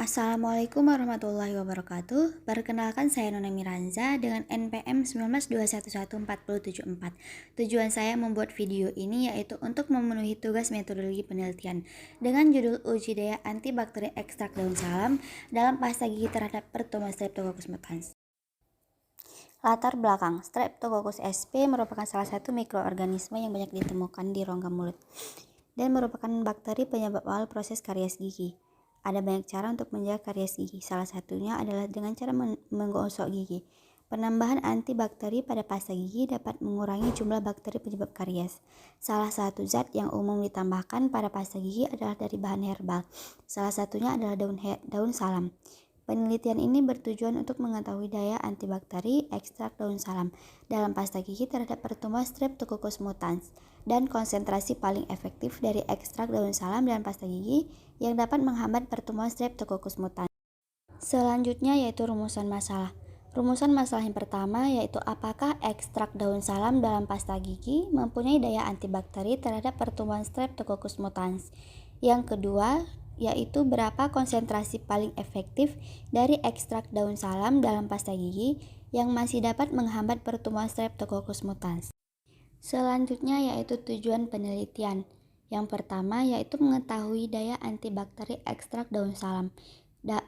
Assalamualaikum warahmatullahi wabarakatuh. Perkenalkan saya Nona Miranza dengan NPM 192114074. Tujuan saya membuat video ini yaitu untuk memenuhi tugas metodologi penelitian dengan judul uji daya antibakteri ekstrak daun salam dalam pasta gigi terhadap pertumbuhan Streptococcus mutans. Latar belakang, Streptococcus sp merupakan salah satu mikroorganisme yang banyak ditemukan di rongga mulut dan merupakan bakteri penyebab awal proses karies gigi. Ada banyak cara untuk menjaga karies gigi. Salah satunya adalah dengan cara menggosok gigi. Penambahan antibakteri pada pasta gigi dapat mengurangi jumlah bakteri penyebab karies. Salah satu zat yang umum ditambahkan pada pasta gigi adalah dari bahan herbal. Salah satunya adalah daun salam. Penelitian ini bertujuan untuk mengetahui daya antibakteri ekstrak daun salam dalam pasta gigi terhadap pertumbuhan Streptococcus mutans dan konsentrasi paling efektif dari ekstrak daun salam dalam pasta gigi yang dapat menghambat pertumbuhan Streptococcus mutans. Selanjutnya yaitu rumusan masalah. Rumusan masalah yang pertama yaitu apakah ekstrak daun salam dalam pasta gigi mempunyai daya antibakteri terhadap pertumbuhan Streptococcus mutans. Yang kedua yaitu berapa konsentrasi paling efektif dari ekstrak daun salam dalam pasta gigi yang masih dapat menghambat pertumbuhan Streptococcus mutans. Selanjutnya yaitu tujuan penelitian. Yang pertama yaitu mengetahui daya antibakteri ekstrak daun salam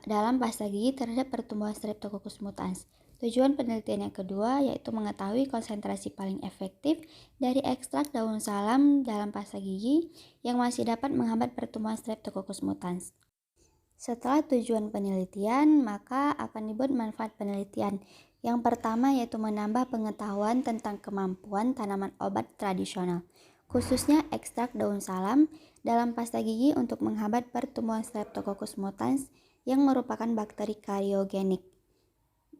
dalam pasta gigi terhadap pertumbuhan Streptococcus mutans. Tujuan penelitian yang kedua yaitu mengetahui konsentrasi paling efektif dari ekstrak daun salam dalam pasta gigi yang masih dapat menghambat pertumbuhan Streptococcus mutans. Setelah tujuan penelitian, maka akan dibuat manfaat penelitian. Yang pertama yaitu menambah pengetahuan tentang kemampuan tanaman obat tradisional, khususnya ekstrak daun salam dalam pasta gigi untuk menghambat pertumbuhan Streptococcus mutans yang merupakan bakteri kariogenik.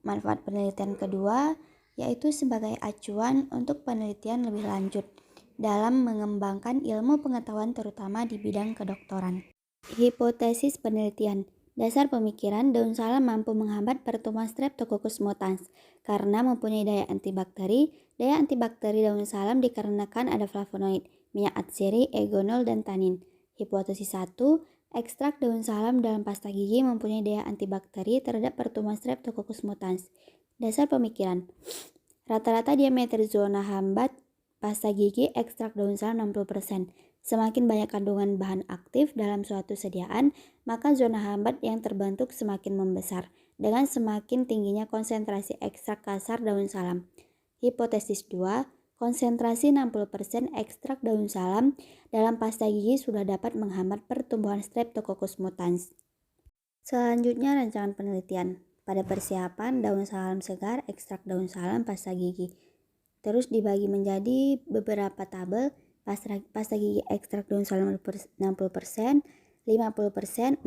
Manfaat penelitian kedua yaitu sebagai acuan untuk penelitian lebih lanjut dalam mengembangkan ilmu pengetahuan terutama di bidang kedokteran. Hipotesis penelitian. Dasar pemikiran daun salam mampu menghambat pertumbuhan Streptococcus mutans karena mempunyai daya antibakteri. Daya antibakteri daun salam dikarenakan ada flavonoid, minyak atsiri, egonol, dan tanin. Hipotesis 1. Ekstrak daun salam dalam pasta gigi mempunyai daya antibakteri terhadap pertumbuhan Streptococcus mutans. Dasar pemikiran. Rata-rata diameter zona hambat pasta gigi ekstrak daun salam 60%. Semakin banyak kandungan bahan aktif dalam suatu sediaan, maka zona hambat yang terbentuk semakin membesar dengan semakin tingginya konsentrasi ekstrak kasar daun salam. Hipotesis 2. Konsentrasi 60% ekstrak daun salam dalam pasta gigi sudah dapat menghambat pertumbuhan Streptococcus mutans. Selanjutnya rancangan penelitian. Pada persiapan daun salam segar ekstrak daun salam pasta gigi. Terus dibagi menjadi beberapa tabel. Pasta gigi ekstrak daun salam 60%, 50%, 40%, 30%,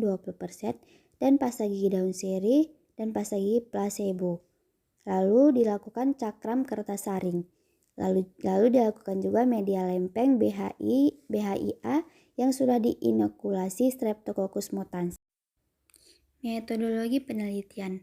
20%, dan pasta gigi daun sirih dan pasta gigi placebo. Lalu dilakukan cakram kertas saring. Lalu dilakukan juga media lempeng BHIA yang sudah diinokulasi Streptococcus mutans. Metodologi penelitian.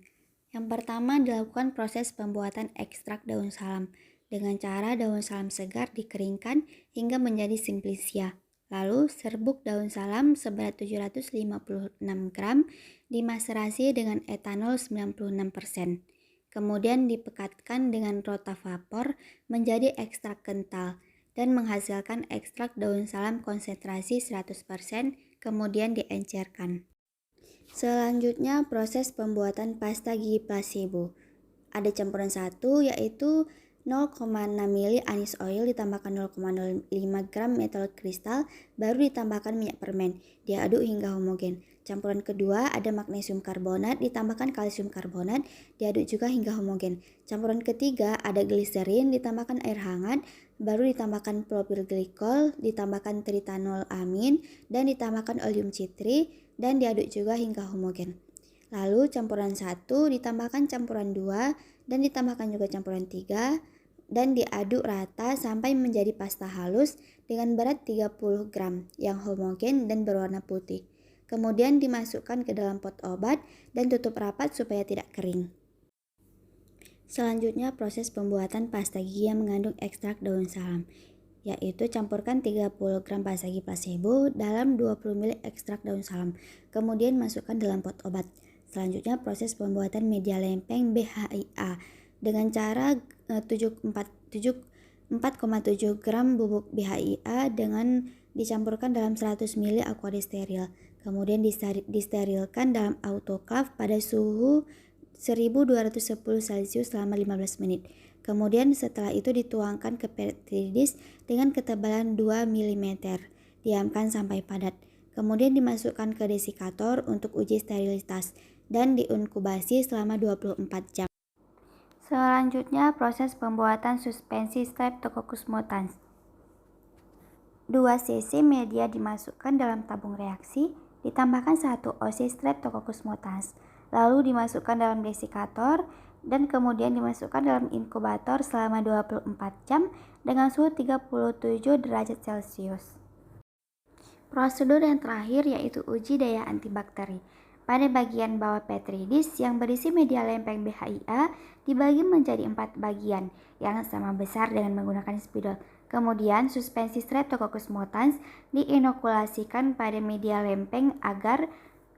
Yang pertama dilakukan proses pembuatan ekstrak daun salam dengan cara daun salam segar dikeringkan hingga menjadi simplicia. Lalu serbuk daun salam seberat 756 gram dimaserasi dengan etanol 96%. Kemudian dipekatkan dengan rotavapor menjadi ekstrak kental dan menghasilkan ekstrak daun salam konsentrasi 100%, kemudian diencerkan. Selanjutnya proses pembuatan pasta gigi placebo. Ada campuran satu yaitu 0,6 ml anis oil ditambahkan 0,05 gram metal kristal, baru ditambahkan minyak permen, diaduk hingga homogen. Campuran kedua ada magnesium karbonat ditambahkan kalsium karbonat, diaduk juga hingga homogen. Campuran ketiga ada gliserin ditambahkan air hangat, baru ditambahkan propil glikol, ditambahkan tritanol amin, dan ditambahkan oleum citri, dan diaduk juga hingga homogen. Lalu campuran 1 ditambahkan campuran 2 dan ditambahkan juga campuran 3 dan diaduk rata sampai menjadi pasta halus dengan berat 30 gram yang homogen dan berwarna putih. Kemudian dimasukkan ke dalam pot obat dan tutup rapat supaya tidak kering. Selanjutnya proses pembuatan pasta gigi yang mengandung ekstrak daun salam. yaitu campurkan 30 gram pasagi placebo dalam 20 ml ekstrak daun salam, kemudian masukkan dalam pot obat. Selanjutnya proses pembuatan media lempeng BHIA dengan cara 4,7 gram bubuk BHIA dengan dicampurkan dalam 100 ml aqua steril, kemudian disterilkan dalam autoclave pada suhu 1210 Celcius selama 15 menit. Kemudian setelah itu dituangkan ke petri dish dengan ketebalan 2 mm. Diamkan sampai padat. Kemudian dimasukkan ke desikator untuk uji sterilitas dan diinkubasi selama 24 jam. Selanjutnya proses pembuatan suspensi Streptococcus mutans. 2 cc media dimasukkan dalam tabung reaksi, ditambahkan 1 oz Streptococcus mutans, lalu dimasukkan dalam desikator dan kemudian dimasukkan dalam inkubator selama 24 jam dengan suhu 37 derajat Celcius. Prosedur yang terakhir yaitu uji daya antibakteri. Pada bagian bawah petri dish yang berisi media lempeng BHIA dibagi menjadi 4 bagian yang sama besar dengan menggunakan spidol. Kemudian suspensi Streptococcus mutans diinokulasikan pada media lempeng agar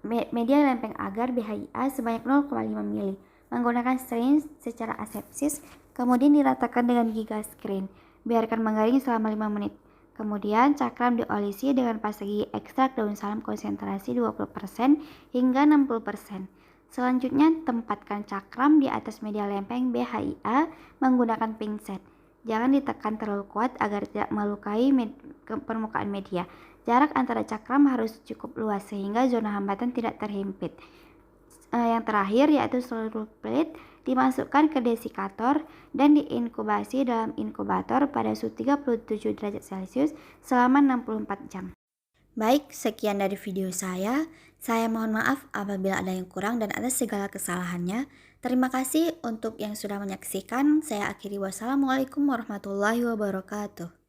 BHIA sebanyak 0,5 ml menggunakan syringe secara asepsis, kemudian diratakan dengan giga screen. Biarkan mengering selama 5 menit. Kemudian cakram diolesi dengan pasta gigi ekstrak daun salam konsentrasi 20% hingga 60%. Selanjutnya tempatkan cakram di atas media lempeng BHIA menggunakan pinset. Jangan ditekan terlalu kuat agar tidak melukai permukaan media. Jarak antara cakram harus cukup luas sehingga zona hambatan tidak terhimpit. Yang terakhir yaitu seluruh plate dimasukkan ke desikator dan diinkubasi dalam inkubator pada suhu 37 derajat Celcius selama 64 jam. Baik, sekian dari video saya. Saya mohon maaf apabila ada yang kurang dan atas segala kesalahannya. Terima kasih untuk yang sudah menyaksikan. Saya akhiri, wassalamualaikum warahmatullahi wabarakatuh.